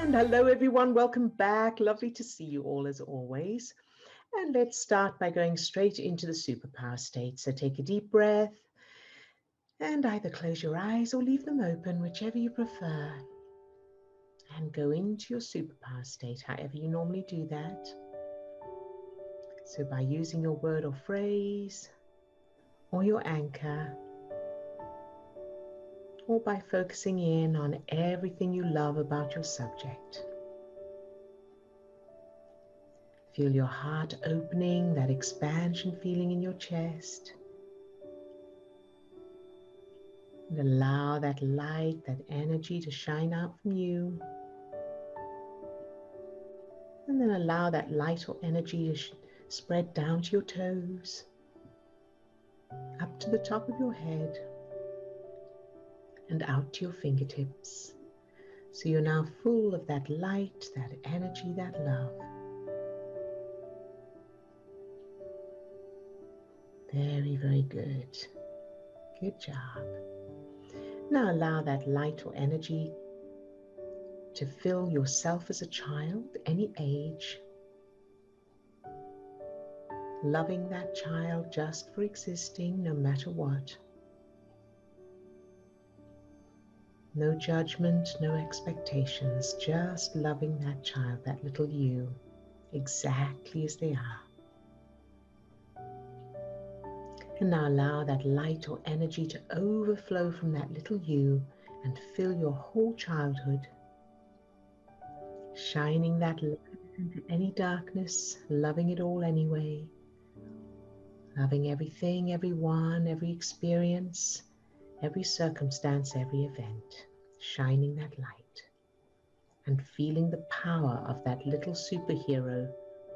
And hello, everyone. Welcome back. Lovely to see you all as always. And let's start by going straight into the superpower state. So take a deep breath and either close your eyes or leave them open, whichever you prefer. And go into your superpower state, however you normally do that. So by using your word or phrase or your anchor, or by focusing in on everything you love about your subject. Feel your heart opening, that expansion feeling in your chest. And allow that light, that energy to shine out from you. And then allow that light or energy to spread down to your toes, up to the top of your head, and out to your fingertips. So you're now full of that light, that energy, that love. Very, very good. Good job. Now allow that light or energy to fill yourself as a child, any age. Loving that child just for existing, no matter what. No judgment, no expectations, just loving that child, that little you, exactly as they are. And now allow that light or energy to overflow from that little you and fill your whole childhood, shining that light into any darkness, loving it all anyway, loving everything, everyone, every experience, every circumstance, every event, shining that light and feeling the power of that little superhero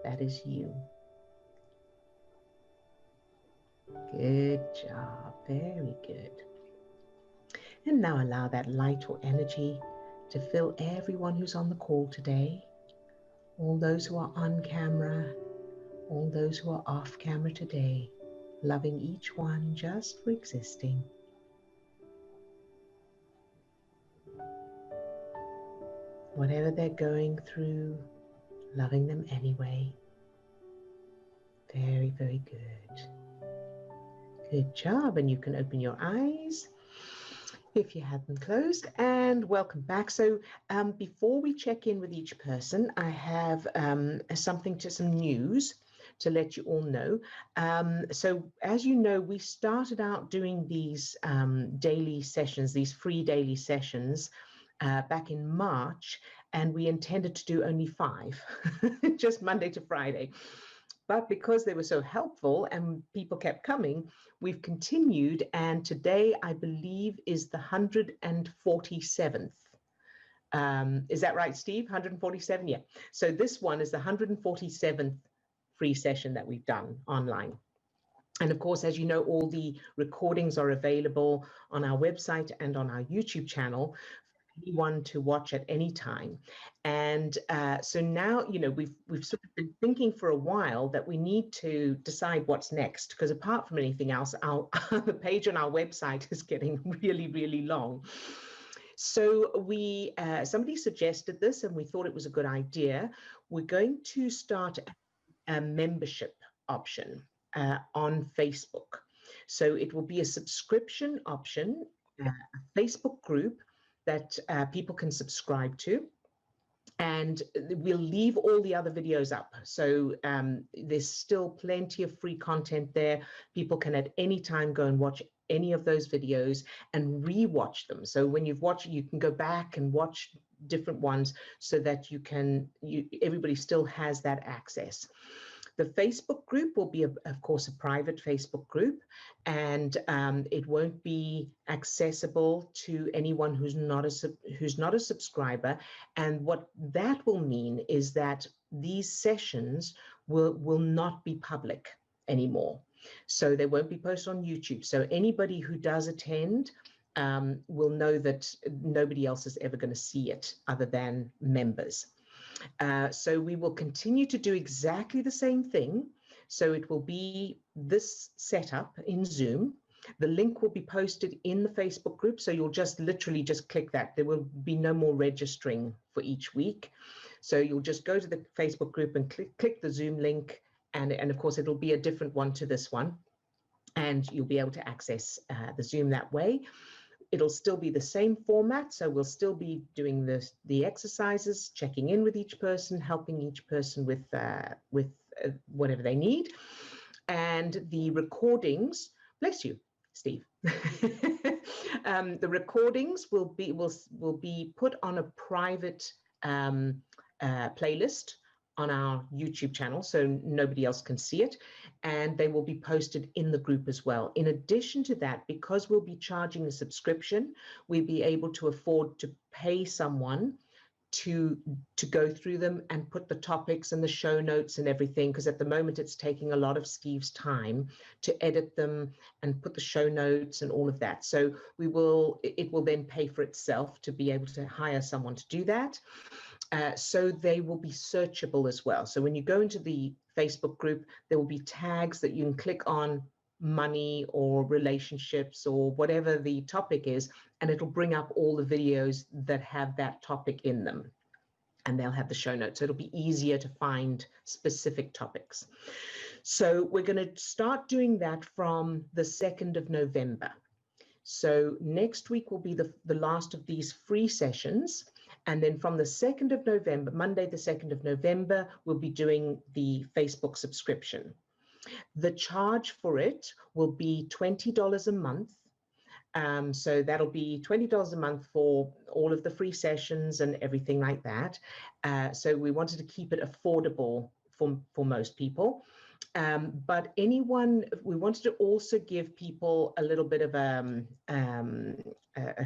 that is you. Good job, very good. And now allow that light or energy to fill everyone who's on the call today, all those who are on camera, all those who are off camera today, loving each one just for existing. Whatever they're going through, loving them anyway. Very, very good. Good job. And you can open your eyes if you have them closed, and welcome back. So before we check in with each person, I have some news to let you all know. So as you know, we started out doing these daily sessions, these free daily sessions, back in March, and we intended to do only 5, just Monday to Friday. But because they were so helpful and people kept coming, we've continued, and today I believe is the 147th. Is that right, Steve? 147? Yeah. So this one is the 147th free session that we've done online. And of course, as you know, all the recordings are available on our website and on our YouTube channel for anyone to watch at any time. And so now, you know, we've sort of been thinking for a while that we need to decide what's next, because apart from anything else, the page on our website is getting really, really long. So somebody suggested this and we thought it was a good idea. We're going to start a membership option on Facebook. So it will be a subscription option, a Facebook group that people can subscribe to. And we'll leave all the other videos up. So there's still plenty of free content there. People can at any time go and watch any of those videos and re-watch them. So when you've watched, you can go back and watch different ones so that everybody still has that access. The Facebook group will be, of course, a private Facebook group, and it won't be accessible to anyone who's not a subscriber. And what that will mean is that these sessions will not be public anymore. So they won't be posted on YouTube. So anybody who does attend will know that nobody else is ever going to see it other than members. So we will continue to do exactly the same thing. So it will be this setup in Zoom, The link will be posted in the Facebook group, so you'll just literally just click that. There will be no more registering for each week. So you'll just go to the Facebook group and click the Zoom link, and of course it'll be a different one to this one, and you'll be able to access the Zoom that way. It'll still be the same format, so we'll still be doing the exercises, checking in with each person, helping each person with whatever they need, and the recordings. Bless you, Steve. The recordings will be put on a private playlist on our YouTube channel, so nobody else can see it, and they will be posted in the group as well. In addition to that, because we'll be charging a subscription, we'll be able to afford to pay someone to go through them and put the topics and the show notes and everything, because at the moment it's taking a lot of Steve's time to edit them and put the show notes and all of that. So it will then pay for itself to be able to hire someone to do that. So they will be searchable as well. So when you go into the Facebook group, there will be tags that you can click on, money or relationships or whatever the topic is, and it'll bring up all the videos that have that topic in them, and they'll have the show notes. So it'll be easier to find specific topics. So we're going to start doing that from the 2nd of November. So next week will be the last of these free sessions. And then from the 2nd of November, Monday, the 2nd of November, we'll be doing the Facebook subscription. The charge for it will be $20 a month. So that'll be $20 a month for all of the free sessions and everything like that. So we wanted to keep it affordable for most people. But we wanted to also give people a little bit of a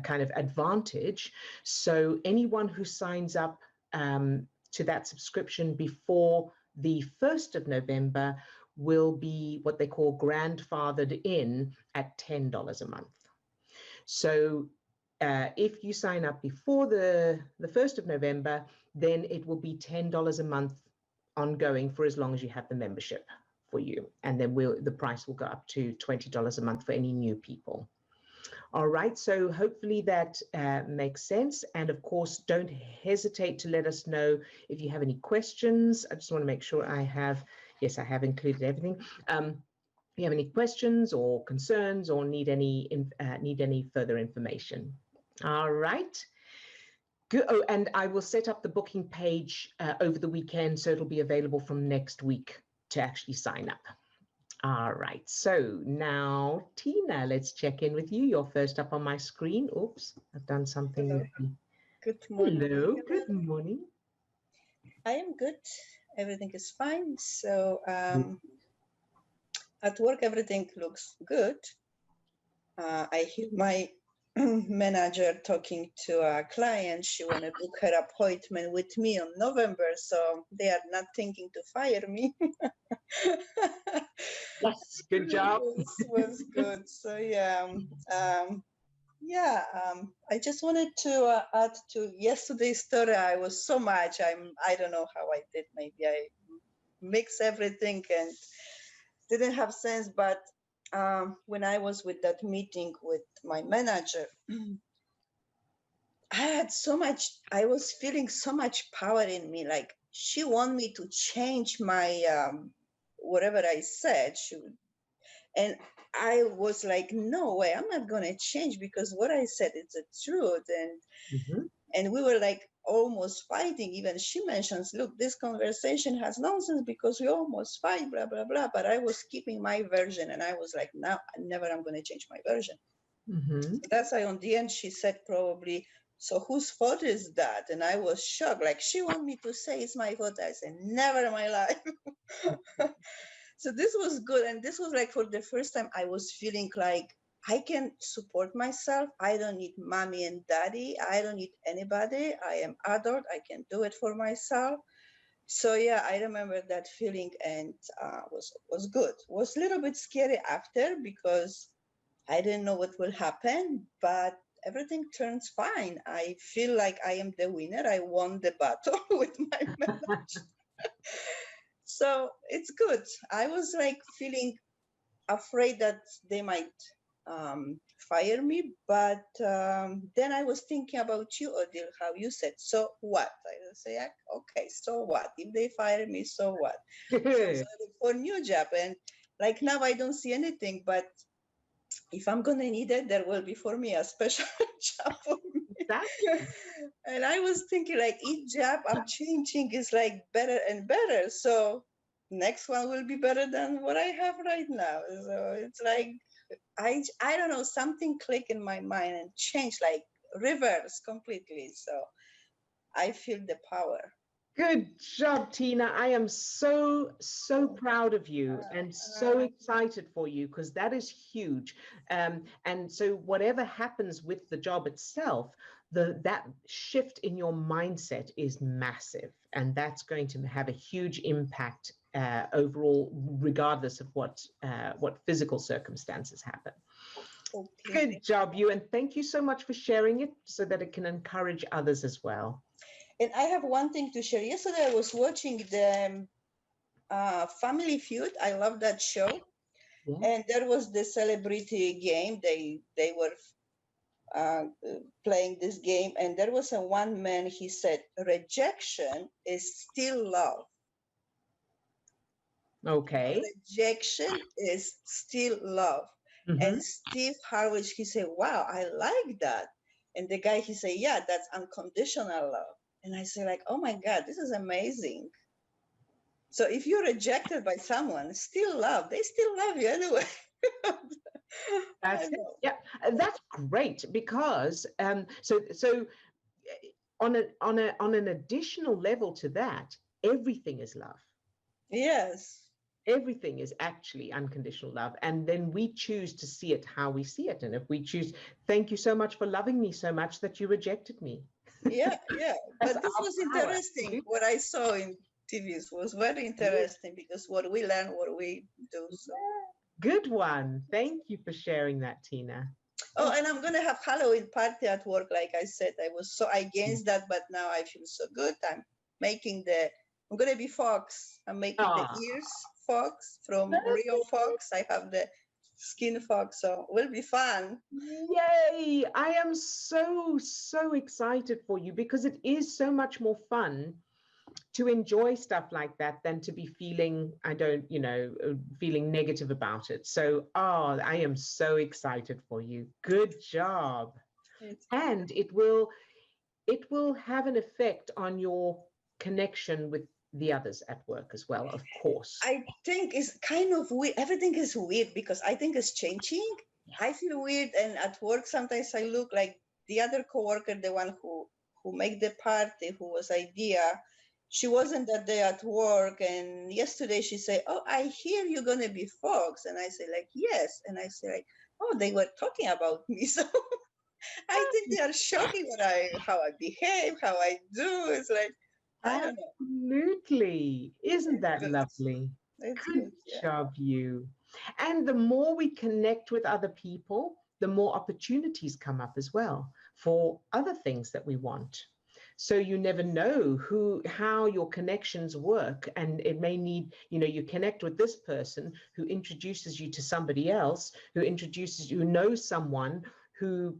kind of advantage. So anyone who signs up to that subscription before the 1st of November will be what they call grandfathered in at $10 a month. So if you sign up before the 1st of November, then it will be $10 a month ongoing for as long as you have the membership for you. And then the price will go up to $20 a month for any new people. All right, so hopefully that makes sense. And of course, don't hesitate to let us know if you have any questions. I just want to make sure I have included everything. If you have any questions or concerns or need any further information. All right. Good. Oh, and I will set up the booking page over the weekend, so it'll be available from next week to actually sign up. All right, so now, Tina, let's check in with you. You're first up on my screen. Oops, I've done something. Hello. Good morning. Hello, good morning. I am good. Everything is fine. So at work, everything looks good. I hear my manager talking to a client. She want to book her appointment with me on November, so they are not thinking to fire me. Yes, good job. was good. So I just wanted to add to yesterday's story. I was so much. I don't know how I did. Maybe I mixed everything and didn't have sense, but when I was with that meeting with my manager, I was feeling so much power in me. Like she wanted me to change my, whatever I said. And I was like, no way, I'm not going to change, because what I said is the truth. And we were like almost fighting. Even she mentions, look, this conversation has nonsense because we almost fight, blah, blah, blah. But I was keeping my version, and I was like, no, I'm going to change my version. So that's why on the end, she said probably, so whose fault is that? And I was shocked. Like, she wanted me to say it's my fault. I said, never in my life. So this was good. And this was like, for the first time, I was feeling like I can support myself. I don't need mommy and daddy. I don't need anybody. I am adult. I can do it for myself. So yeah, I remember that feeling, and was good. Was a little bit scary after, because I didn't know what will happen, but everything turns fine. I feel like I am the winner. I won the battle with my manager. So it's good. I was like feeling afraid that they might fire me. But then I was thinking about you, Odile, how you said, so what? I would say, okay, so what? If they fire me, so what? So I look for new job. And like now I don't see anything, but if I'm gonna need it, there will be for me a special job for me. Exactly. And I was thinking like each job I'm changing is like better and better. So next one will be better than what I have right now. So it's like I don't know, something click in my mind and change like reverse completely. So I feel the power. Good job, Tina. I am so proud of you and so excited for you because that is huge. And so whatever happens with the job itself, that shift in your mindset is massive, and that's going to have a huge impact overall, regardless of what physical circumstances happen. Okay. Good job, you, and thank you so much for sharing it so that it can encourage others as well. And I have one thing to share. Yesterday I was watching the Family Feud. I love that show. Yeah. And there was the celebrity game. They were playing this game, and there was a one man. He said, "Rejection is still love." Okay. Rejection is still love. Mm-hmm. And Steve Harvey, he said, "Wow, I like that." And the guy, he said, "Yeah, that's unconditional love." And I say, like, "Oh my God, this is amazing." So if you're rejected by someone, still love. They still love you anyway. That's it. Yeah, that's great because so on an additional level to that, everything is love. Yes. Everything is actually unconditional love, and then we choose to see it how we see it. And if we choose, thank you so much for loving me so much that you rejected me. Yeah. But this was interesting. What I saw in TVs was very interesting because what we learn, what we do. So. Good one. Thank you for sharing that, Tina. Oh, and I'm gonna have Halloween party at work. Like I said, I was so against that, but now I feel so good. I'm gonna be fox. I'm making the ears fox from real fox. I have the skin fox, so it will be fun. Yay! I am so excited for you because it is so much more fun to enjoy stuff like that than to be feeling, feeling negative about it. So, I am so excited for you. Good job. And it will have an effect on your connection with the others at work as well, of course. I think it's kind of weird. Everything is weird because I think it's changing. Yeah. I feel weird, and at work sometimes I look like the other coworker, the one who made the party, who was idea. She wasn't that day at work, and yesterday she said, "Oh, I hear you're gonna be Fox," and I say like, "Yes," and I say like, "Oh, they were talking about me," so I think they are shocking how I behave, how I do. It's like I don't know. Absolutely, isn't that lovely? Good job, you. And the more we connect with other people, the more opportunities come up as well for other things that we want. So you never know how your connections work, and it may need, you connect with this person who introduces you to somebody else, who knows someone who,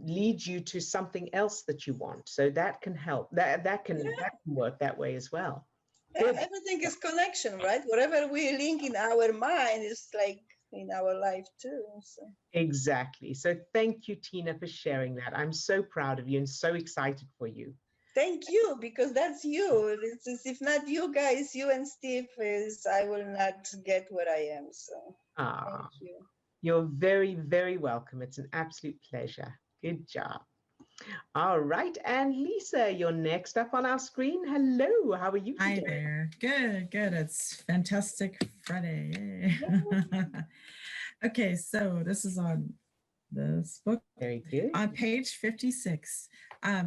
leads you to something else that you want. So that can help. That can work that way as well. Everything is connection, right? Whatever we link in our mind is like in our life too. So. Exactly. So thank you, Tina, for sharing that. I'm so proud of you and so excited for you. Thank you, because that's you. If not you guys, you and Steve, I will not get where I am. So thank you. You're very, very welcome. It's an absolute pleasure. Good job. All right. And Lisa, you're next up on our screen. Hello. How are you today? Hi there. Good. It's fantastic Friday. Okay, so this is on this book. Very good. On page 56.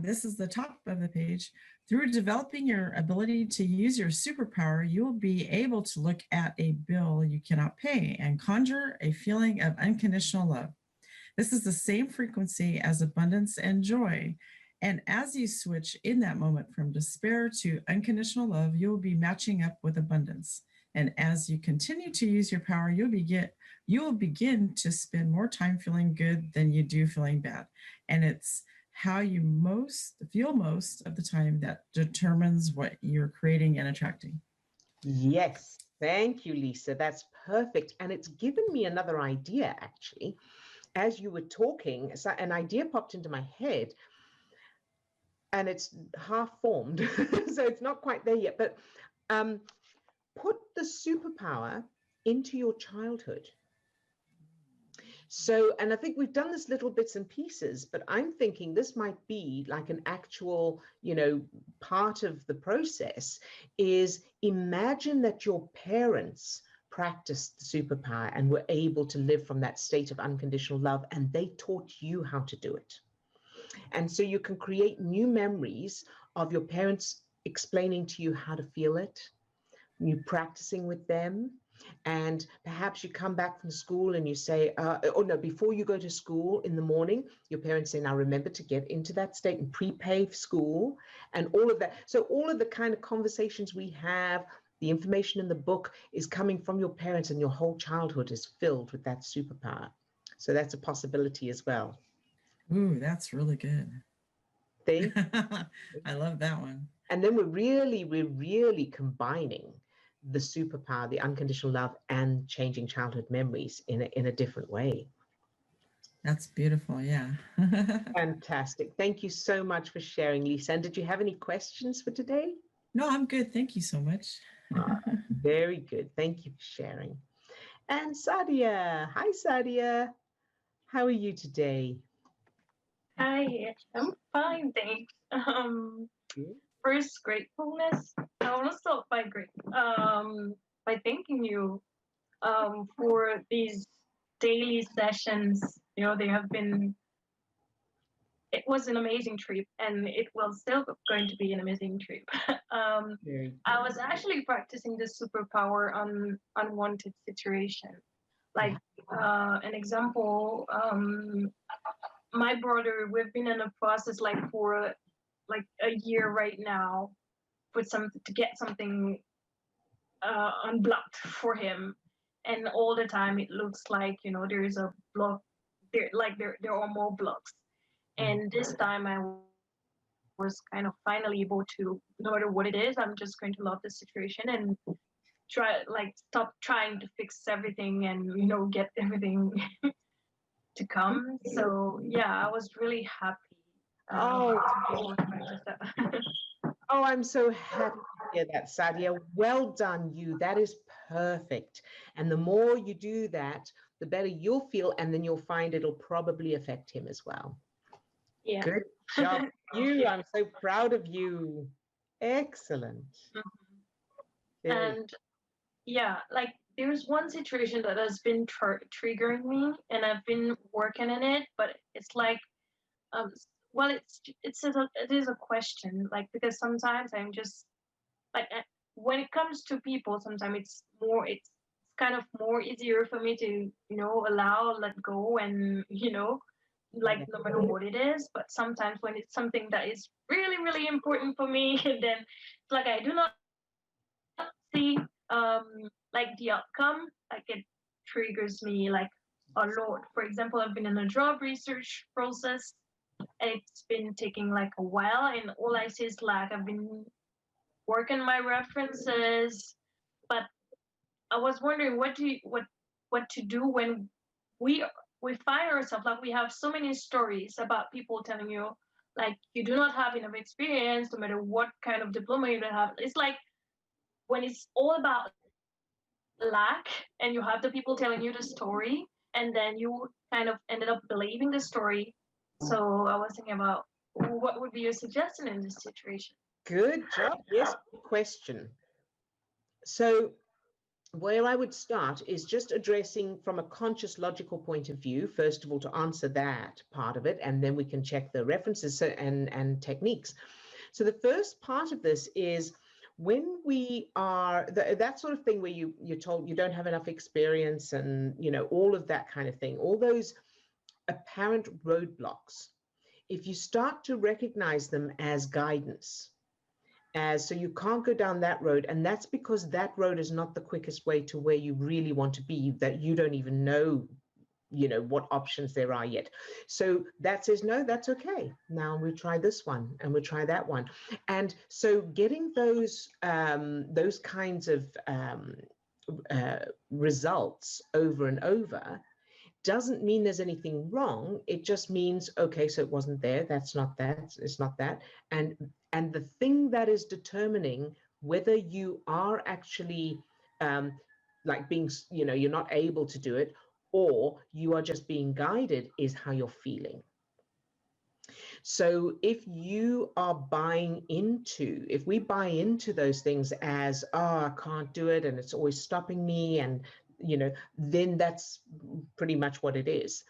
This is the top of the page. Through developing your ability to use your superpower, you will be able to look at a bill you cannot pay and conjure a feeling of unconditional love. This is the same frequency as abundance and joy. And as you switch in that moment from despair to unconditional love, you'll be matching up with abundance. And as you continue to use your power, you'll you will begin to spend more time feeling good than you do feeling bad. And it's how you feel most of the time that determines what you're creating and attracting. Yes, thank you, Lisa. That's perfect. And it's given me another idea, actually. As you were talking, so an idea popped into my head, and it's half formed. So it's not quite there yet, but put the superpower into your childhood. So, and I think we've done this little bits and pieces, but I'm thinking this might be like an actual, part of the process is imagine that your parents practiced the superpower and were able to live from that state of unconditional love, and they taught you how to do it. And so you can create new memories of your parents explaining to you how to feel it, you practicing with them. And perhaps you come back from school and you say, before you go to school in the morning, your parents say, now remember to get into that state and prepay for school and all of that. So all of the kind of conversations we have, the information in the book is coming from your parents, and your whole childhood is filled with that superpower. So that's a possibility as well. Ooh, that's really good. Thank you. I love that one. And then we're really combining the superpower, the unconditional love, and changing childhood memories in a different way. That's beautiful. Yeah. Fantastic. Thank you so much for sharing, Lisa. And did you have any questions for today? No, I'm good. Thank you so much. Very good. Thank you for sharing. And Sadia. Hi, Sadia. How are you today? Hi, I'm fine, thanks. First, gratefulness. I want to start by thanking you for these daily sessions. They have been. It was an amazing trip, and it will still going to be an amazing trip. I was actually practicing the superpower on unwanted situation. Like an example, my brother, we've been in a process for a year right now to get something unblocked for him, and all the time it looks like there is a block there are more blocks, and this time I was kind of finally able to, no matter what it is, I'm just going to love the situation and stop trying to fix everything and get everything to come. So yeah, I was really happy. I'm so happy to hear that, Sadia. Well done, you. That is perfect. And the more you do that, the better you'll feel, and then you'll find it'll probably affect him as well. Yeah. Good job, you. I'm so proud of you. Excellent. Mm-hmm. And yeah, there's one situation that has been triggering me, and I've been working on it, but it's well, it is a question, because sometimes I'm just when it comes to people, sometimes it's kind of more easier for me to let go, and no matter what it is. But sometimes when it's something that is really really important for me, then it's I do not see the outcome, it triggers me a lot. For example, I've been in a job research process, and it's been taking a while, and all I see is I've been working my references, but I was wondering what to do when we find ourselves we have so many stories about people telling you you do not have enough experience no matter what kind of diploma you have. It's when it's all about lack, and you have the people telling you the story, and then you kind of ended up believing the story. So I was thinking about what would be your suggestion in this situation. Good job. Yes, good question. So where I would start is just addressing from a conscious logical point of view, first of all, to answer that part of it, and then we can check the references and techniques. So the first part of this is when we are that sort of thing where you're told you don't have enough experience, and all of that kind of thing, all those apparent roadblocks, if you start to recognize them as guidance So you can't go down that road. And that's because that road is not the quickest way to where you really want to be, that you don't even know, what options there are yet. So that says, no, that's okay. Now we try this one and we try that one. And so getting those kinds of results over and over doesn't mean there's anything wrong. It just means, okay, so it wasn't there. That's not that. It's not that. And the thing that is determining whether you are actually like being, you're not able to do it, or you are just being guided, is how you're feeling. So if we buy into those things as, oh, I can't do it and it's always stopping me, and then that's pretty much what it is.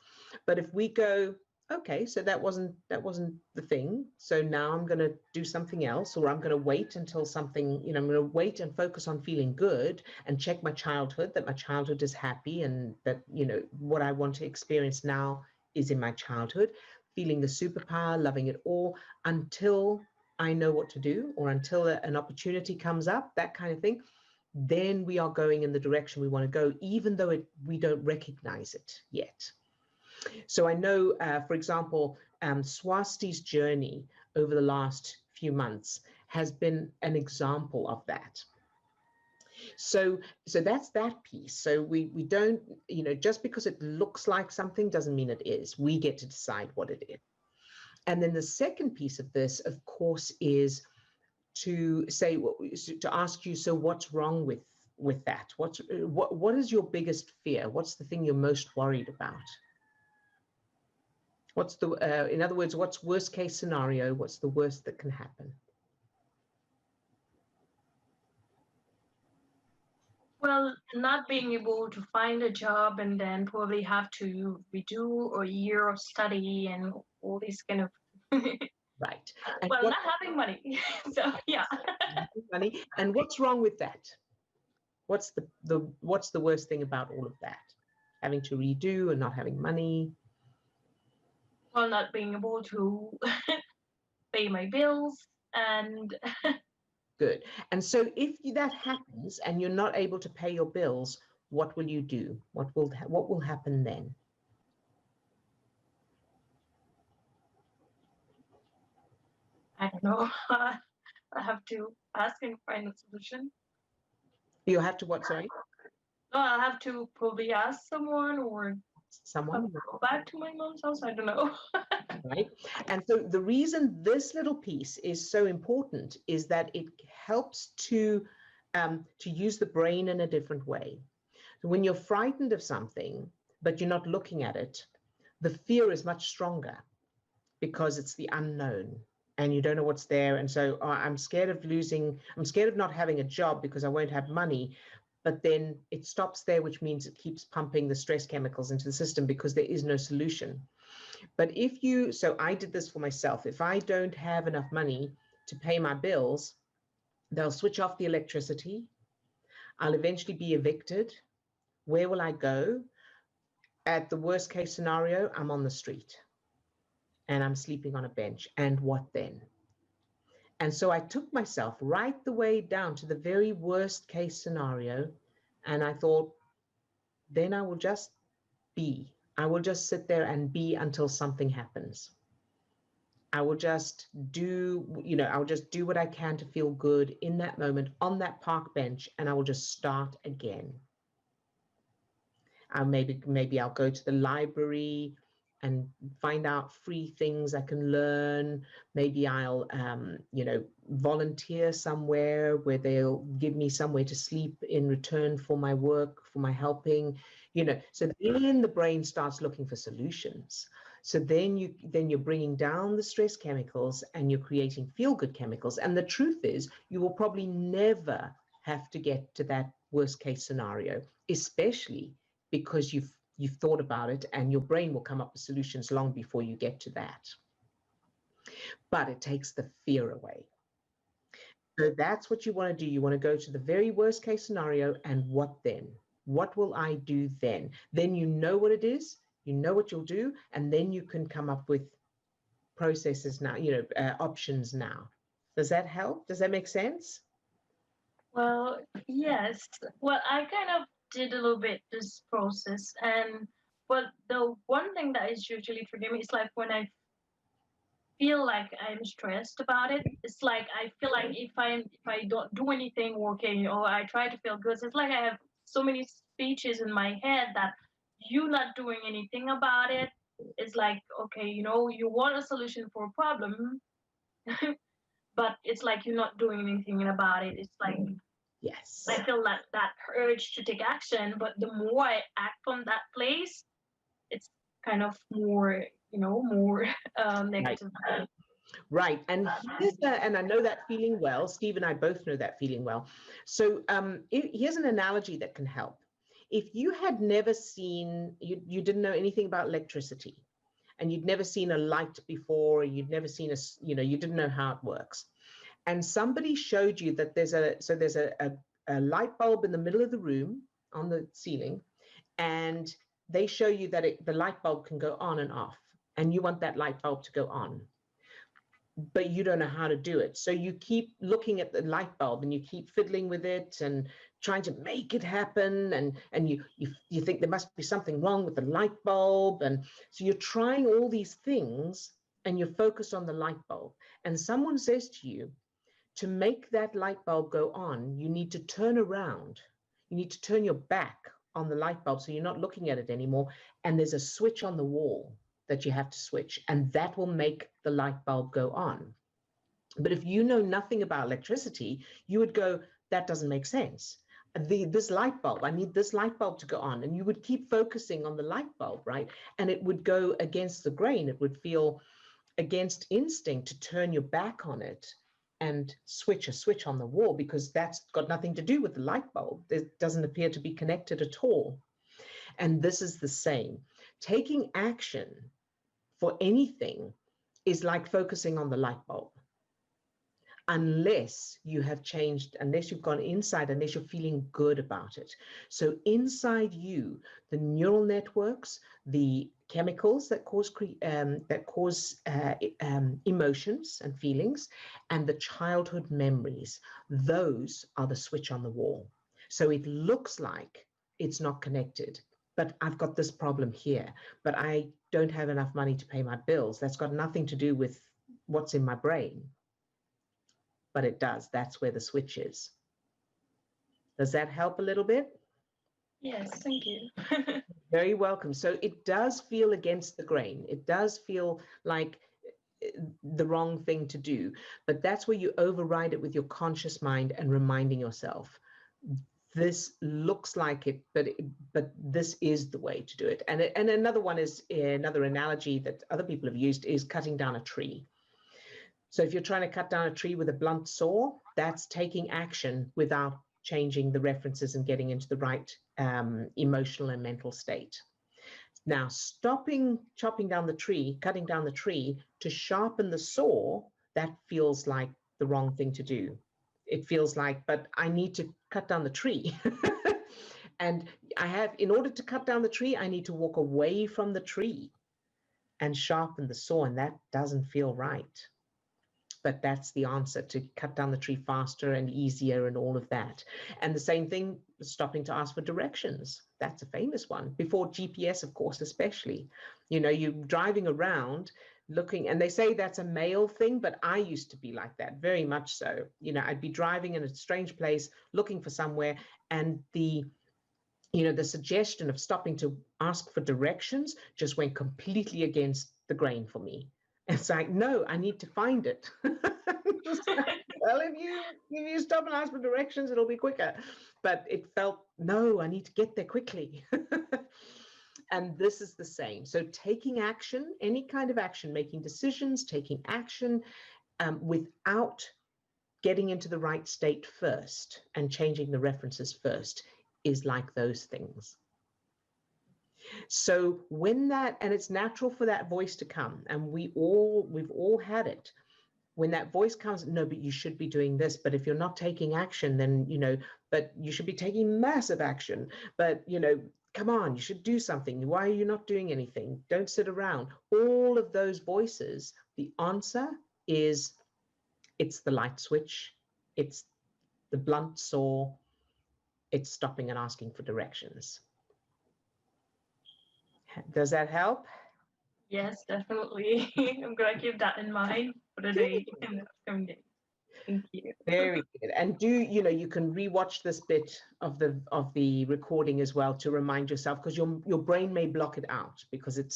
But if we go, okay, so that wasn't the thing, so now I'm going to do something else, or I'm going to wait until something, I'm going to wait and focus on feeling good and check my childhood, that my childhood is happy, and that what I want to experience now is in my childhood, feeling the superpower, loving it all, until I know what to do, or until an opportunity comes up, that kind of thing. Then we are going in the direction we want to go, even though we don't recognize it yet. So I know, for example, Swasti's journey over the last few months has been an example of that. So that's that piece. So we don't, just because it looks like something doesn't mean it is. We get to decide what it is. And then the second piece of this, of course, is to say, to ask you, so what's wrong with that? What is your biggest fear? What's the thing you're most worried about? What's in other words, what's worst case scenario? What's the worst that can happen? Well, not being able to find a job and then probably have to redo a year of study and all these kind of right. And well, not having money. So yeah. Money. And what's wrong with that? What's the worst thing about all of that? Having to redo and not having money. Well, not being able to pay my bills and good. And so if that happens and you're not able to pay your bills, what will you do? What will happen then? I don't know. I have to ask and find a solution. You have to what, sorry? I'll have to probably ask someone or someone go back to my mom's house. I don't know. Right. And so the reason this little piece is so important is that it helps to use the brain in a different way. So when you're frightened of something, but you're not looking at it, the fear is much stronger because it's the unknown and you don't know what's there. And so I'm scared of not having a job because I won't have money. But then it stops there, which means it keeps pumping the stress chemicals into the system because there is no solution. But so I did this for myself. If I don't have enough money to pay my bills, they'll switch off the electricity. I'll eventually be evicted. Where will I go? At the worst case scenario, I'm on the street and I'm sleeping on a bench. And what then? And so I took myself right the way down to the very worst case scenario. And I thought, then I will just be. I will just sit there and be until something happens. I will just do what I can to feel good in that moment on that park bench, and I will just start again. Maybe I'll go to the library and find out free things I can learn. Maybe I'll, volunteer somewhere where they'll give me somewhere to sleep in return for my work, for my helping, So then the brain starts looking for solutions. So then you're bringing down the stress chemicals and you're creating feel-good chemicals. And the truth is, you will probably never have to get to that worst case scenario, especially because you've thought about it and your brain will come up with solutions long before you get to that. But it takes the fear away. So that's what you want to do. You want to go to the very worst case scenario, and what then? What will I do then? Then you know what it is, you know what you'll do, and then you can come up with processes now, options now Does that help? Does that make sense? Well, yes. Well, I kind of did a little bit this process, and but the one thing that is usually triggering me is like when I feel like I'm stressed about it. It's like I feel like if I don't do anything working or I try to feel good, it's like I have so many speeches in my head that you not doing anything about it. It's like, okay, you want a solution for a problem, but it's like you're not doing anything about it. It's like Yes. I feel that urge to take action, but the more I act from that place, it's kind of more, more negative. Right. And and I know that feeling well. Steve and I both know that feeling well. So here's an analogy that can help. If you had never seen, you didn't know anything about electricity, and you'd never seen a light before, you'd never seen you didn't know how it works. And somebody showed you that there's a light bulb in the middle of the room on the ceiling, and they show you that the light bulb can go on and off, and you want that light bulb to go on, but you don't know how to do it. So you keep looking at the light bulb and you keep fiddling with it and trying to make it happen. And you think there must be something wrong with the light bulb. And so you're trying all these things and you're focused on the light bulb. And someone says to you, to make that light bulb go on, you need to turn around. You need to turn your back on the light bulb so you're not looking at it anymore. And there's a switch on the wall that you have to switch, and that will make the light bulb go on. But if you know nothing about electricity, you would go, that doesn't make sense. This light bulb, I need this light bulb to go on. And you would keep focusing on the light bulb, right? And it would go against the grain. It would feel against instinct to turn your back on it and switch a switch on the wall, because that's got nothing to do with the light bulb. It doesn't appear to be connected at all. And this is the same. Taking action for anything is like focusing on the light bulb. Unless you have changed, unless you've gone inside, unless you're feeling good about it. So inside you, the neural networks, the chemicals that cause emotions and feelings, and the childhood memories, those are the switch on the wall. So it looks like it's not connected, but I've got this problem here, but I don't have enough money to pay my bills. That's got nothing to do with what's in my brain, but it does. That's where the switch is. Does that help a little bit? Yes, thank you. Very welcome. So it does feel against the grain. It does feel like the wrong thing to do, but that's where you override it with your conscious mind and reminding yourself, this looks like it, but this is the way to do it. And another one is, another analogy that other people have used is cutting down a tree. So if you're trying to cut down a tree with a blunt saw, that's taking action without changing the references and getting into the right emotional and mental state. Now, stopping chopping down the tree, cutting down the tree to sharpen the saw, that feels like the wrong thing to do. It feels like, but I need to cut down the tree. And in order to cut down the tree, I need to walk away from the tree and sharpen the saw, and that doesn't feel right. But that's the answer, to cut down the tree faster and easier and all of that. And the same thing, stopping to ask for directions. That's a famous one. Before GPS, of course, especially. You're driving around looking, and they say that's a male thing, but I used to be like that, very much so. I'd be driving in a strange place, looking for somewhere, and the suggestion of stopping to ask for directions just went completely against the grain for me. It's like, no, I need to find it. Well, if you stop and ask for directions, it'll be quicker. But it felt, no, I need to get there quickly. And this is the same. So taking action, any kind of action, making decisions, taking action without getting into the right state first and changing the references first is like those things. So and it's natural for that voice to come, and we've all had it. When that voice comes, no, but you should be doing this. But if you're not taking action, then, but you should be taking massive action. But, come on, you should do something. Why are you not doing anything? Don't sit around. All of those voices, the answer is, it's the light switch, it's the blunt saw, it's stopping and asking for directions. Does that help? Yes, definitely. I'm gonna keep that in mind for the day in the upcoming days. Thank you. Very good. And you can rewatch this bit of the recording as well to remind yourself, because your brain may block it out because it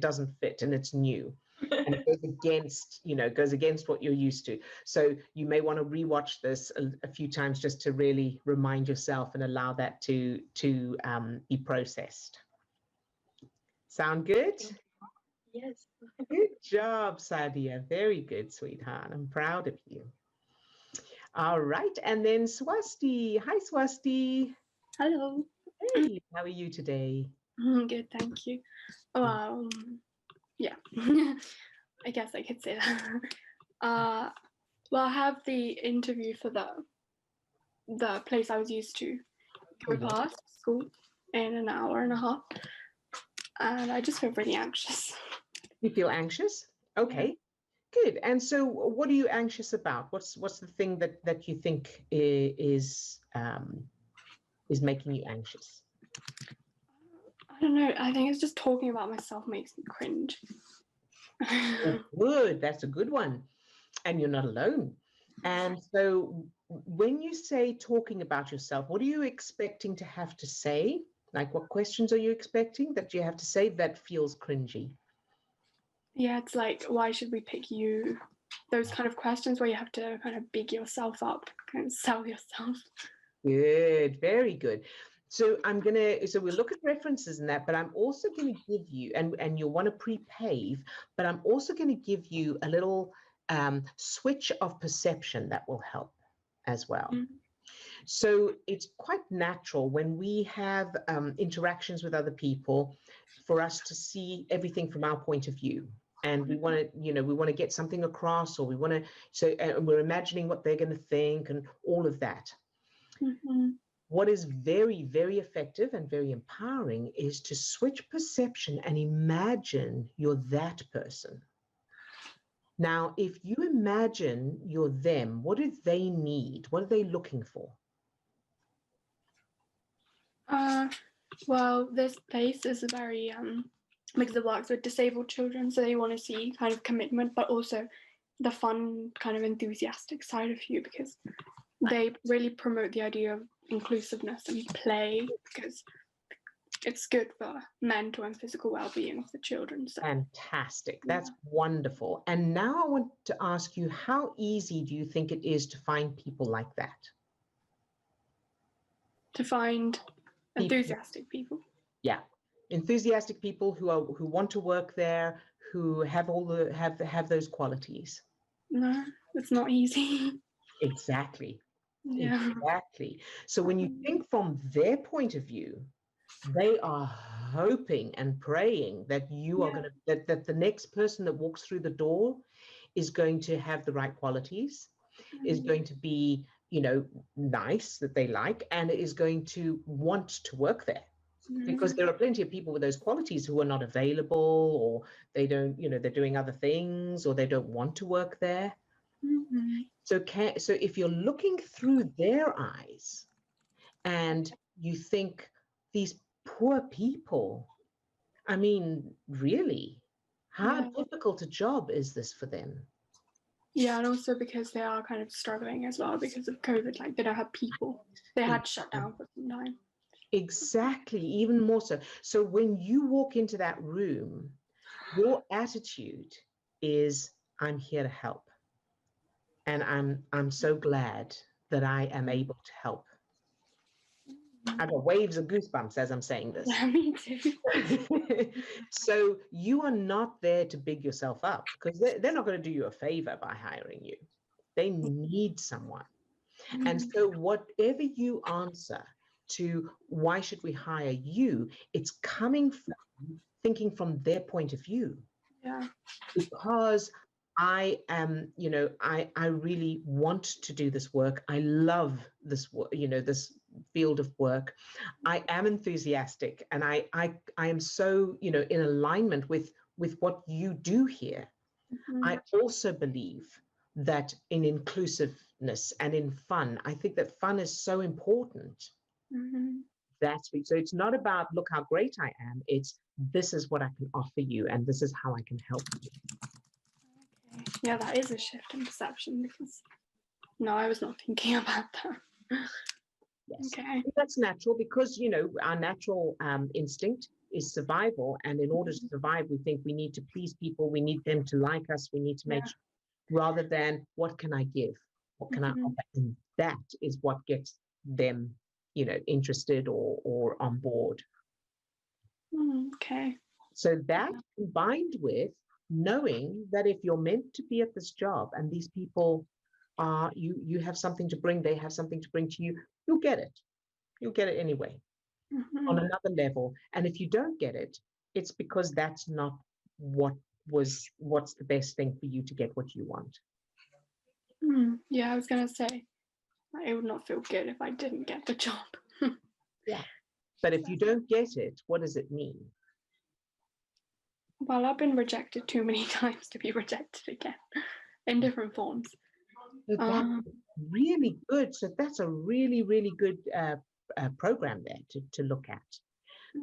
doesn't fit and it's new. And it goes against what you're used to. So you may want to rewatch this a few times just to really remind yourself and allow that to be processed. Sound good? Yes. Good job, Sadia. Very good, sweetheart. I'm proud of you. All right, and then Swasti. Hi, Swasti. Hello. Hey, how are you today? Good, thank you. Yeah, I guess I could say that. Well, I have the interview for the place I was used to go past school in an hour and a half, and I just feel really anxious. You feel anxious? Okay, good. And so, what are you anxious about? What's the thing that you think is making you anxious? I don't know. I think it's just talking about myself makes me cringe. Good. That's a good one. And you're not alone. And so when you say talking about yourself, what are you expecting to have to say? Like, what questions are you expecting that you have to say that feels cringy? Yeah, it's like, why should we pick you? Those kind of questions where you have to kind of big yourself up, kind of sell yourself. Good. Very good. So we'll look at references in that, but I'm also going to give you, and you'll want to pre-pave, but I'm also going to give you a little switch of perception that will help as well. Mm-hmm. So it's quite natural when we have interactions with other people for us to see everything from our point of view. And we want to get something across, or we're imagining what they're going to think and all of that. Mm-hmm. What is very, very effective and very empowering is to switch perception and imagine you're that person. Now, if you imagine you're them, what do they need? What are they looking for? Well, this place is a very because it works with disabled children, so they want to see kind of commitment, but also the fun, kind of enthusiastic side of you, because they really promote the idea of inclusiveness and play, because it's good for mental and physical well-being of the children. So. Fantastic. That's wonderful. And now I want to ask you, how easy do you think it is to find people like that? To find enthusiastic people. Yeah. Enthusiastic people who want to work there, who have have those qualities. No, it's not easy. Exactly. Yeah. Exactly. So when you think from their point of view, they are hoping and praying that you are going to, that the next person that walks through the door is going to have the right qualities, is going to be, nice, that they like, and is going to want to work there. Because there are plenty of people with those qualities who are not available, or they don't, they're doing other things, or they don't want to work there. Mm-hmm. So if you're looking through their eyes and you think, these poor people, I mean, really, how difficult a job is this for them? Yeah, and also because they are kind of struggling as well because of COVID, like they don't have people. They had shut down for some time. Exactly, even more so. So when you walk into that room, your attitude is, I'm here to help. And I'm so glad that I am able to help. I got waves of goosebumps as I'm saying this. Yeah, me too. So you are not there to big yourself up, because they're not going to do you a favor by hiring you. They need someone. Mm-hmm. And so whatever you answer to why should we hire you, it's coming from thinking from their point of view. Yeah. Because I am, I really want to do this work. I love this, this field of work. I am enthusiastic, and I am so, in alignment with what you do here. Mm-hmm. I also believe that in inclusiveness and in fun. I think that fun is so important. That's so it's not about look how great I am. It's this is what I can offer you, and this is how I can help you. Okay. Yeah, that is a shift in perception because no, I was not thinking about that. Yes, Okay. that's natural because our natural instinct is survival, and in order to survive, we think we need to please people, we need them to like us, we need to make sure, rather than what can I give, what can I offer, and that is what gets them, interested or on board. Okay. So that combined with knowing that if you're meant to be at this job and these people are you have something to bring, they have something to bring to you, you'll get it. You'll get it anyway on another level. And if you don't get it, it's because that's not what's the best thing for you to get what you want. Yeah, I was gonna say it would not feel good if I didn't get the job. Yeah. But if you don't get it, what does it mean? Well, I've been rejected too many times to be rejected again in different forms. So that's really good. So that's a really, really good program there to look at.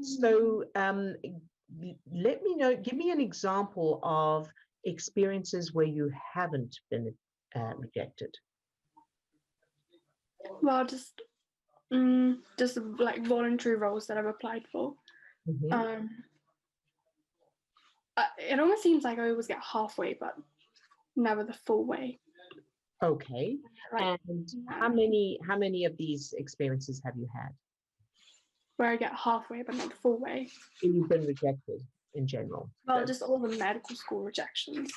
So let me know, give me an example of experiences where you haven't been rejected. Well, just like voluntary roles that I've applied for. It almost seems like I always get halfway, but never the full way. Okay. Right. And how many of these experiences have you had? Where I get halfway, but not the full way. You've been rejected in general? Well, just all the medical school rejections.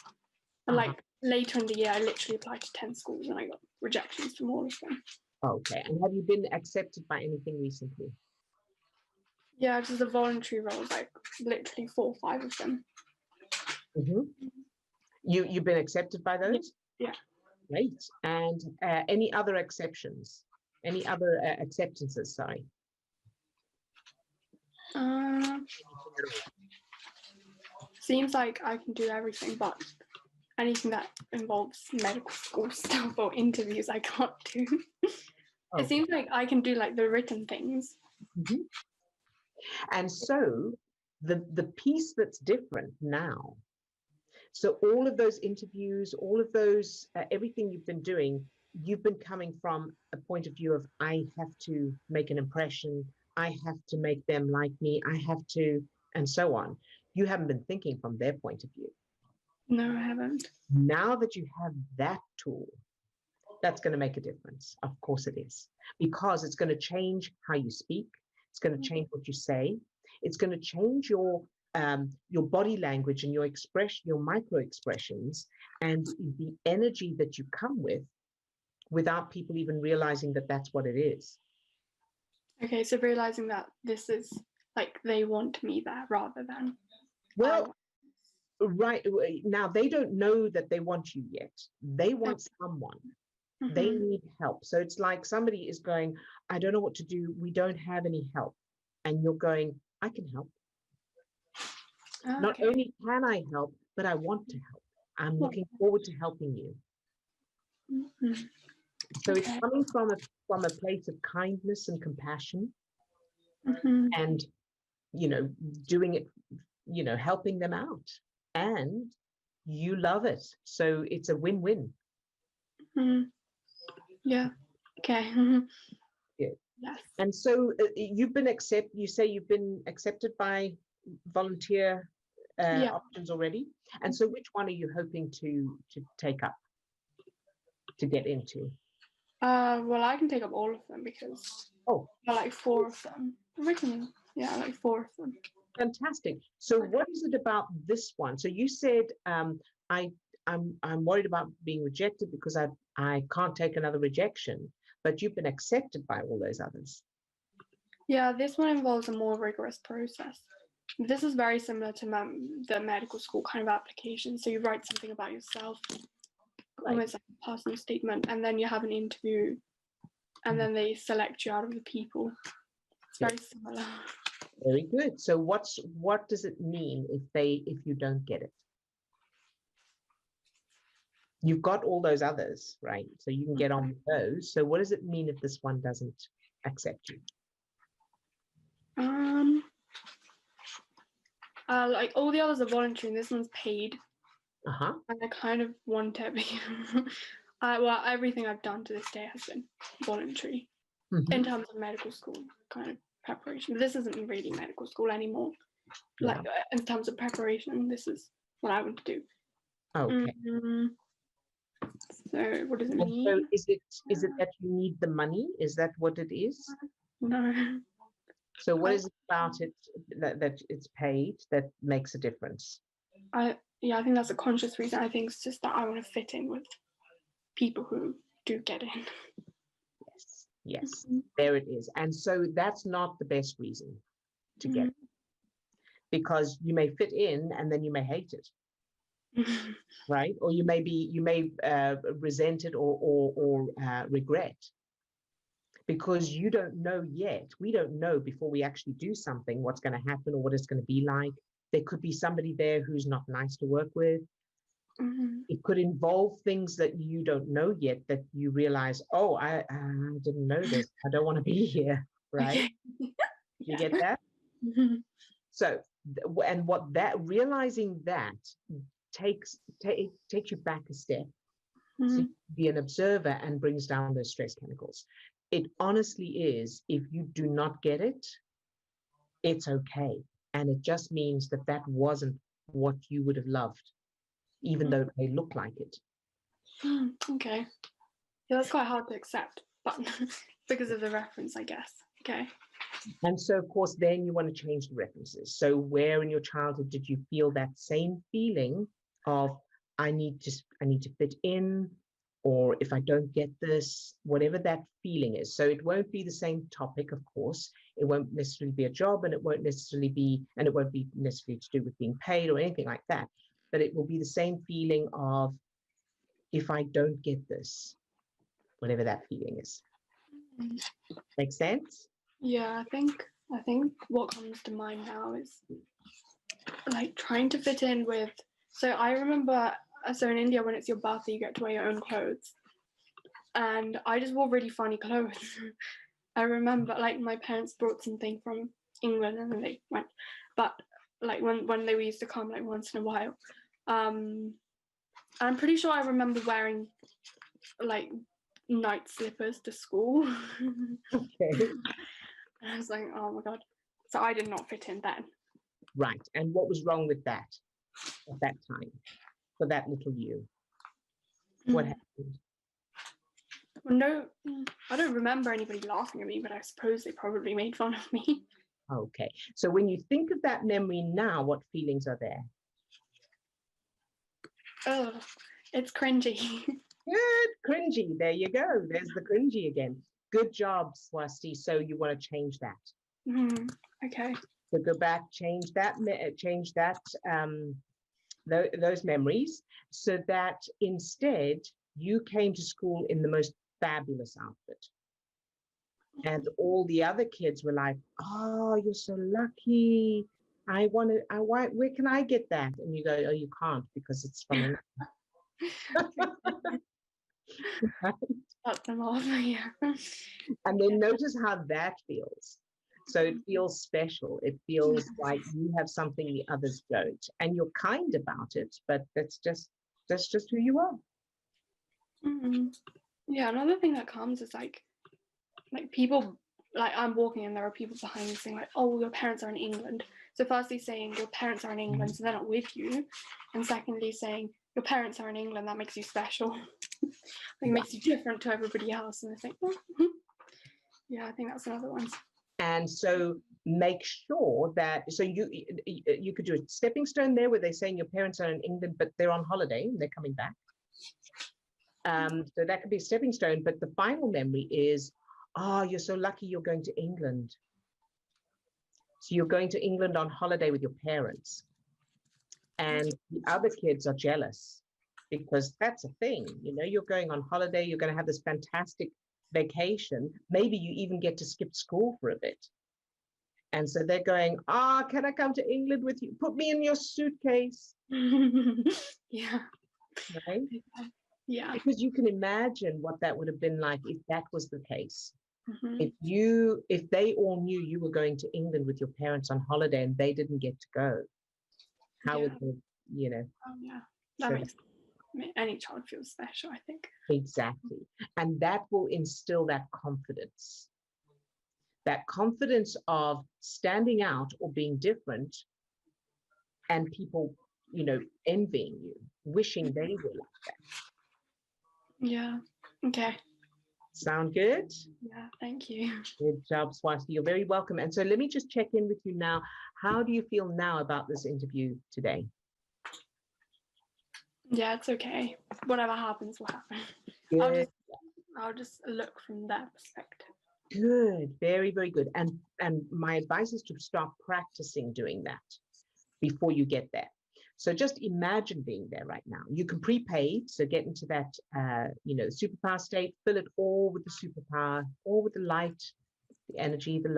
And like later in the year, I literally applied to 10 schools and I got rejections from all of them. Okay. And have you been accepted by anything recently? Yeah, just the voluntary roles, like literally 4 or 5 of them. You've been accepted by those? Yeah. Great. And any other exceptions? Any other acceptances, sorry? Seems like I can do everything, but anything that involves medical school stuff or interviews, I can't do. It seems like I can do like the written things. And so the piece that's different now, so all of those interviews, all of those, everything you've been doing, you've been coming from a point of view of, I have to make an impression, I have to make them like me, I have to, and so on. You haven't been thinking from their point of view. No, I haven't. Now that you have that tool, that's going to make a difference. Of course it is. Because it's going to change how you speak. It's going to change what you say. It's going to change your body language and your expression, your micro expressions, and the energy that you come with without people even realizing that that's what it is. Okay, so realizing that this is like they want me there rather than. Well, right now they don't know that they want you yet. They want someone. They need help. So it's like somebody is going, I don't know what to do. We don't have any help. And you're going, I can help. Okay. Not only can I help, but I want to help. I'm looking forward to helping you. So it's coming from a place of kindness and compassion, and doing it, helping them out, and you love it. So it's a win-win. Yeah. Okay. Yeah. Yes. And so you say you've been accepted by volunteer options already. And so which one are you hoping to take up, to get into? Well, I can take up all of them because I like 4 of them. I like 4 of them. Fantastic. So what is it about this one? So you said I'm worried about being rejected because I can't take another rejection, but you've been accepted by all those others. Yeah, this one involves a more rigorous process. This is very similar to the medical school kind of application. So you write something about yourself, almost like a personal statement, and then you have an interview, and then they select you out of the people. It's very similar. Very good. So what does it mean if you don't get it? You've got all those others, right? So you can get on with those. So what does it mean if this one doesn't accept you? Like all the others are voluntary and this one's paid. Uh-huh. And I kind of want it because well, everything I've done to this day has been voluntary in terms of medical school kind of preparation. But this isn't really medical school anymore. Yeah. Like in terms of preparation, this is what I want to do. Okay. So what does it mean? So is it that you need the money? Is that what it is? No. So what is it about it that it's paid that makes a difference? I think that's a conscious reason. I think it's just that I want to fit in with people who do get in. Yes, there it is. And so that's not the best reason to get it, because you may fit in and then you may hate it. Right? Or you may resent it or regret, because you don't know yet. We don't know before we actually do something what's going to happen or what it's going to be like. There could be somebody there who's not nice to work with. It could involve things that you don't know yet, that you realize, oh, I didn't know this. I don't want to be here, right? You get that? So, and what that, realizing that takes you back a step. So you be an observer and brings down those stress chemicals. It honestly is, if you do not get it, it's okay. And it just means that that wasn't what you would have loved, even though they look like it. Okay. Yeah, that's quite hard to accept, but because of the reference, I guess. Okay. And so, of course, then you want to change the references. So where in your childhood did you feel that same feeling of, I need to fit in, or if I don't get this, whatever that feeling is. So it won't be the same topic, of course. It won't necessarily be a job, and it won't necessarily be to do with being paid or anything like that. But it will be the same feeling of, if I don't get this, whatever that feeling is. Make sense? Yeah, I think what comes to mind now is like trying to fit in with. So I remember, so in India, when it's your birthday, you get to wear your own clothes, and I just wore really funny clothes. I remember, like, my parents brought something from England, and then they went. But like when they used to come, like, once in a while, I'm pretty sure I remember wearing like night slippers to school. Okay. And I was like, oh my god. So I did not fit in then. Right. And what was wrong with that at that time, for that little you? What happened? Well, no, I don't remember anybody laughing at me, but I suppose they probably made fun of me. Okay. So when you think of that memory now, what feelings are there? Oh, it's cringy. Good, cringy. There you go. There's the cringy again. Good job, Swasti. So you want to change that. Okay. So go back, change that, those memories, so that instead you came to school in the most fabulous outfit. And all the other kids were like, oh, you're so lucky. Where can I get that? And you go, oh, you can't, because it's from Cut them off, yeah. And then notice how that feels. So it feels special. It feels like you have something the others don't, and you're kind about it, but that's just who you are. Yeah, another thing that comes is like people, like, I'm walking and there are people behind me saying like, oh, your parents are in England. So firstly saying your parents are in England, so they're not with you, and secondly saying your parents are in England, that makes you special. Like, it makes you different to everybody else. And I think, yeah, I think that's another one. And so make sure that, so you could do a stepping stone there where they're saying your parents are in England, but they're on holiday and they're coming back. So that could be a stepping stone, but the final memory is, oh, you're so lucky you're going to England. So you're going to England on holiday with your parents. And the other kids are jealous, because that's a thing. You know, you're going on holiday, you're going to have this fantastic vacation. Maybe you even get to skip school for a bit. And so they're going, can I come to England with you? Put me in your suitcase. Yeah. Right? Yeah. Because you can imagine what that would have been like if that was the case. Mhm. If they all knew you were going to England with your parents on holiday and they didn't get to go, how would they, you know? Oh, yeah. That So makes any child feel special, I think. exactly. And that will instill that confidence of standing out or being different, and people, you know, envying you, wishing they were like that. Yeah. Okay. Sound good? Yeah. Thank you. Good job, Swasti. You're very welcome. And so let me just check in with you now. How do you feel now about this interview today? Yeah, it's okay. Whatever happens will happen. Good. I'll just look from that perspective. Good. Very, very good. And my advice is to start practicing doing that before you get there. So just imagine being there right now. You can prepay, so get into that, superpower state, fill it all with the superpower, all with the light, the energy, the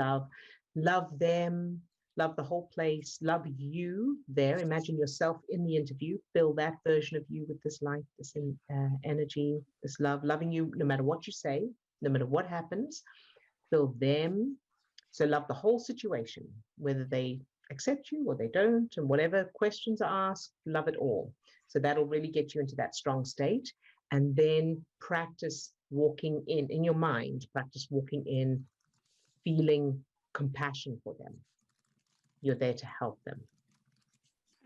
love them, love the whole place, love you there. Imagine yourself in the interview, fill that version of you with this light, this energy, this love, loving you no matter what you say, no matter what happens, fill them. So love the whole situation, whether they accept you or they don't, and whatever questions are asked, love it all. So that'll really get you into that strong state. And then practice walking in your mind, practice walking in, feeling compassion for them. You're there to help them.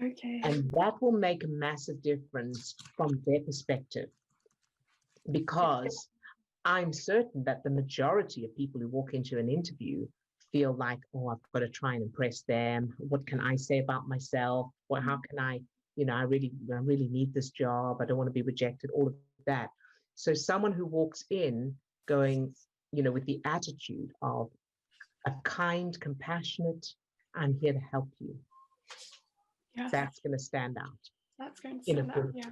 Okay. And that will make a massive difference from their perspective, because I'm certain that the majority of people who walk into an interview feel like, oh, I've got to try and impress them. What can I say about myself? Or how can I really need this job. I don't want to be rejected, all of that. So someone who walks in going, with the attitude of a kind, compassionate, I'm here to help you. Yeah. That's going to stand out. That's going to stand out, yeah.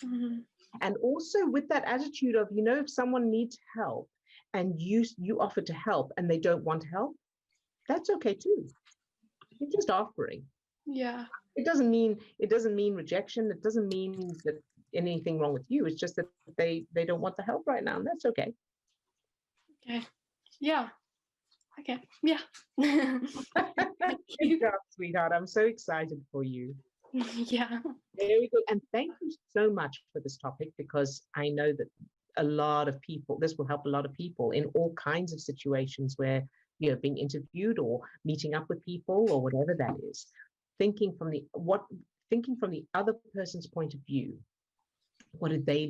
Mm-hmm. And also with that attitude of, if someone needs help and you offer to help and they don't want help, that's okay too. You're just offering. Yeah. It doesn't mean rejection. It doesn't mean that anything wrong with you. It's just that they don't want the help right now, and that's okay. Okay. Yeah. Okay. Yeah. Good job, sweetheart. I'm so excited for you. Yeah. Very good. And thank you so much for this topic, because I know that a lot of people, this will help a lot of people in all kinds of situations where being interviewed or meeting up with people or whatever that is. Thinking from the other person's point of view. What do they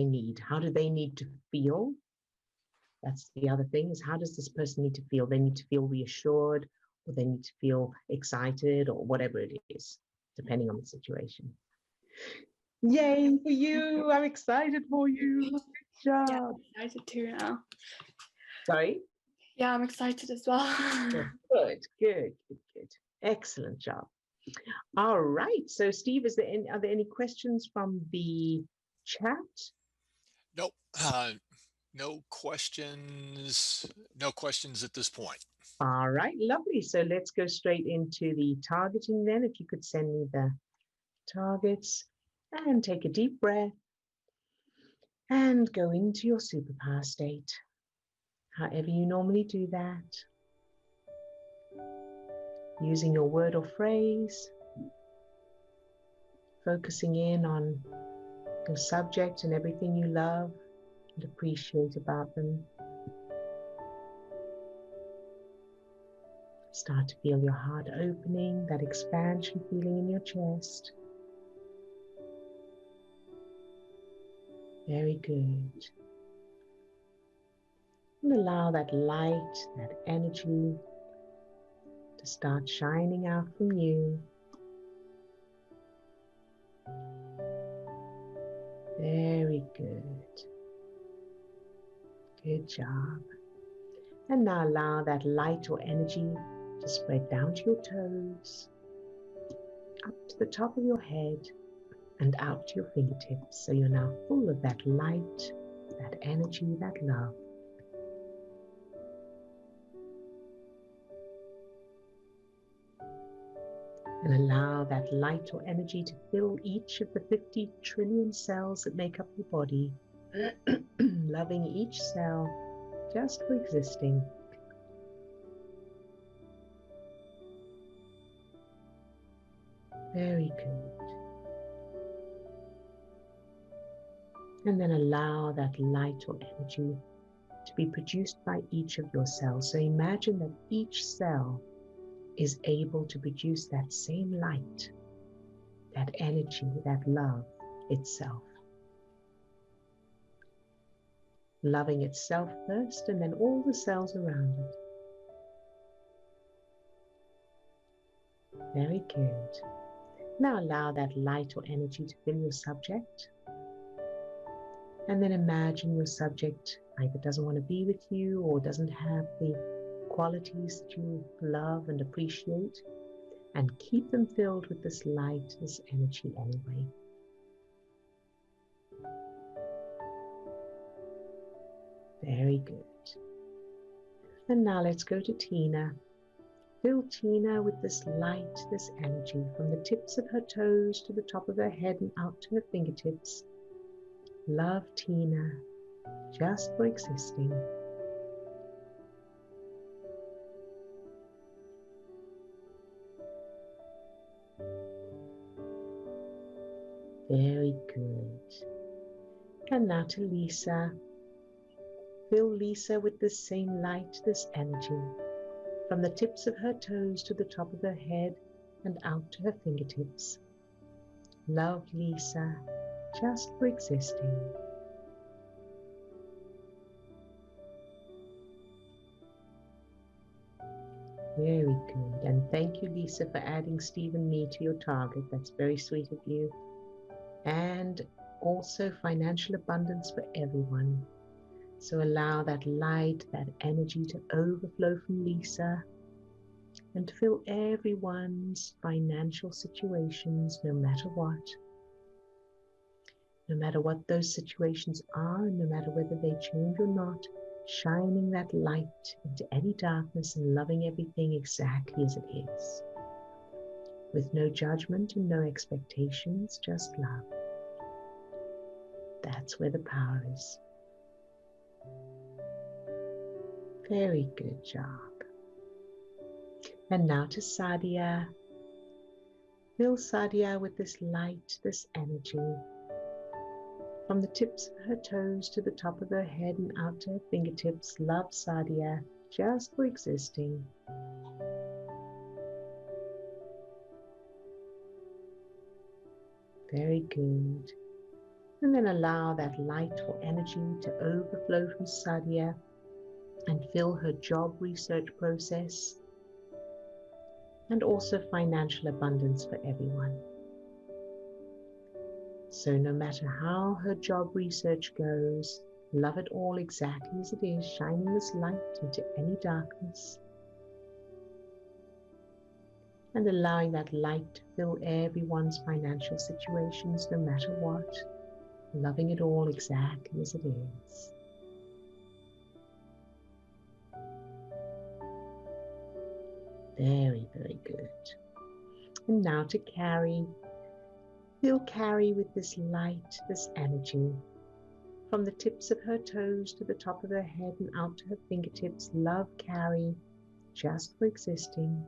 need? How do they need to feel? That's the other thing, is how does this person need to feel? They need to feel reassured, or they need to feel excited, or whatever it is, depending on the situation. Yay for you. I'm excited for you. Good job. Yeah, I'm excited too now. Sorry? Yeah, I'm excited as well. Good. Excellent job. All right. So Steve, are there any questions from the chat? Nope. No questions at this point. All right, lovely. So let's go straight into the targeting then. If you could send me the targets, and take a deep breath and go into your superpower state, however you normally do that, using your word or phrase, focusing in on your subject and everything you love and appreciate about them. Start to feel your heart opening, that expansion feeling in your chest. Very good. And allow that light, that energy to start shining out from you. Very good. Good job. And now allow that light or energy to spread down to your toes, up to the top of your head, and out to your fingertips. So you're now full of that light, that energy, that love. And allow that light or energy to fill each of the 50 trillion cells that make up your body, loving each cell just for existing. Very good. And then allow that light or energy to be produced by each of your cells. So imagine that each cell is able to produce that same light, that energy, that love itself. Loving itself first and then all the cells around it. Very good. Now allow that light or energy to fill your subject. And then imagine your subject either doesn't want to be with you or doesn't have the qualities that you love and appreciate, and keep them filled with this light, this energy anyway. Very good. And now let's go to Tina. Fill Tina with this light, this energy, from the tips of her toes to the top of her head and out to her fingertips. Love Tina, just for existing. Very good. And now to Lisa. Fill Lisa with this same light, this energy, from the tips of her toes to the top of her head and out to her fingertips. Love Lisa, just for existing. Very good. And thank you, Lisa, for adding Steve and me to your target. That's very sweet of you. And also financial abundance for everyone. So allow that light, that energy to overflow from Lisa and fill everyone's financial situations, no matter what. No matter what those situations are, and no matter whether they change or not, shining that light into any darkness and loving everything exactly as it is. With no judgment and no expectations, just love. That's where the power is. Very good job. And now to Sadia. Fill Sadia with this light, this energy, from the tips of her toes to the top of her head and out to her fingertips. Love Sadia, just for existing. Very good. And then allow that light or energy to overflow from Sadia and fill her job research process and also financial abundance for everyone. So no matter how her job research goes, love it all exactly as it is, shining this light into any darkness and allowing that light to fill everyone's financial situations, no matter what, loving it all exactly as it is. Very, very good. And now to Carrie. Fill Carrie with this light, this energy, from the tips of her toes to the top of her head and out to her fingertips. Love Carrie, just for existing.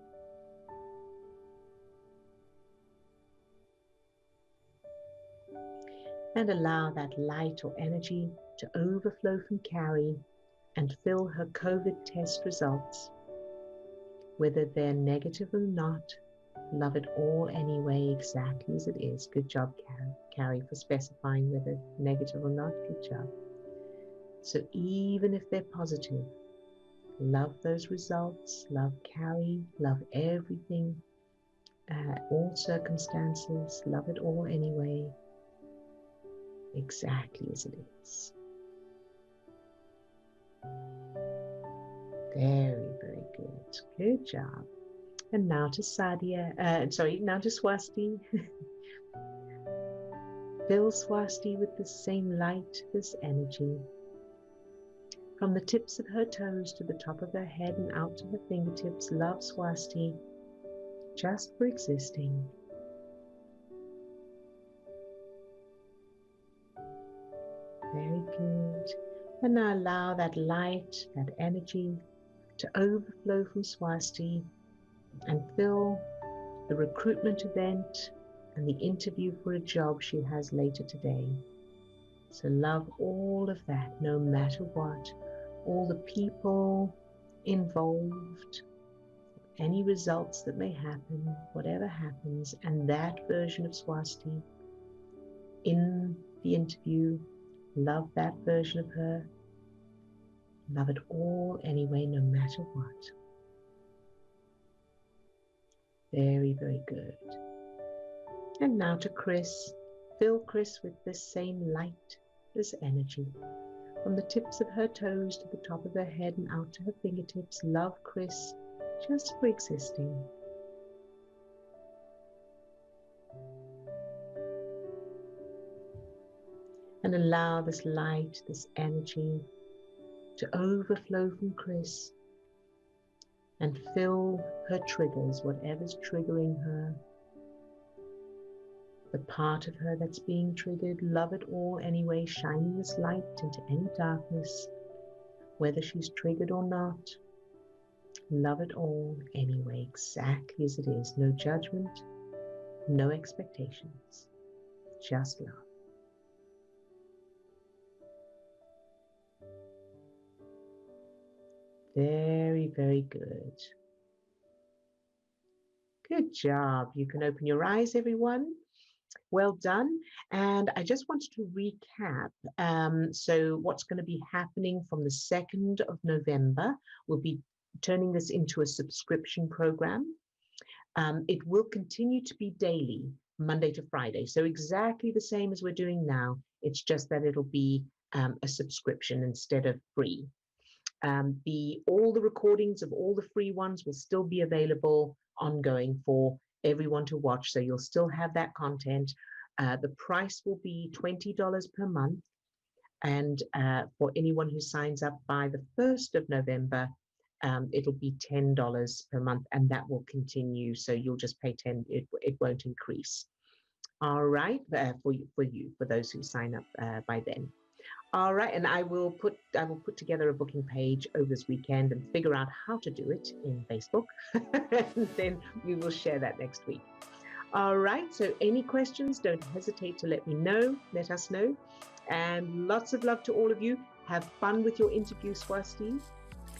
And allow that light or energy to overflow from Carrie and fill her COVID test results. Whether they're negative or not, love it all anyway, exactly as it is. Good job, Carrie, for specifying whether negative or not. Good job. So even if they're positive, love those results, love Carrie, love everything, all circumstances, love it all anyway, exactly as it is. Very, very good. Good job. And now to Sadia, now to Swasti. Fill Swasti with the same light, this energy. From the tips of her toes to the top of her head and out to her fingertips. Love Swasti, just for existing. Very good. And now allow that light, that energy to overflow from Swasti and fill the recruitment event and the interview for a job she has later today. So love all of that, no matter what, all the people involved, any results that may happen, whatever happens, and that version of Swasti in the interview, love that version of her. Love it all anyway, no matter what. Very, very good. And now to Chris. Fill Chris with this same light, this energy. From the tips of her toes to the top of her head and out to her fingertips, love Chris just for existing. And allow this light, this energy to overflow from Chris and fill her triggers, whatever's triggering her. The part of her that's being triggered, love it all anyway, shining this light into any darkness, whether she's triggered or not. Love it all anyway, exactly as it is. No judgment, no expectations, just love. Very, very good. Good job. You can open your eyes, everyone. Well done. And I just wanted to recap. So what's going to be happening from the 2nd of November, we'll be turning this into a subscription program. It will continue to be daily, Monday to Friday. So exactly the same as we're doing now. It's just that it'll be a subscription instead of free. All the recordings of all the free ones will still be available ongoing for everyone to watch. So you'll still have that content. The price will be $20 per month. And for anyone who signs up by the 1st of November, it'll be $10 per month, and that will continue. So you'll just pay $10. It won't increase. All right, for those who sign up by then. All right, and I will put together a booking page over this weekend and figure out how to do it in Facebook, and then we will share that next week. All right, so any questions, don't hesitate to let us know. And lots of love to all of you. Have fun with your interview, Swasti.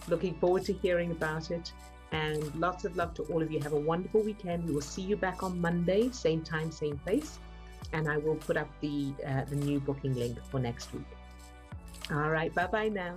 Looking forward to hearing about it. And lots of love to all of you. Have a wonderful weekend. We will see you back on Monday, same time, same place. And I will put up the new booking link for next week. All right, bye-bye now.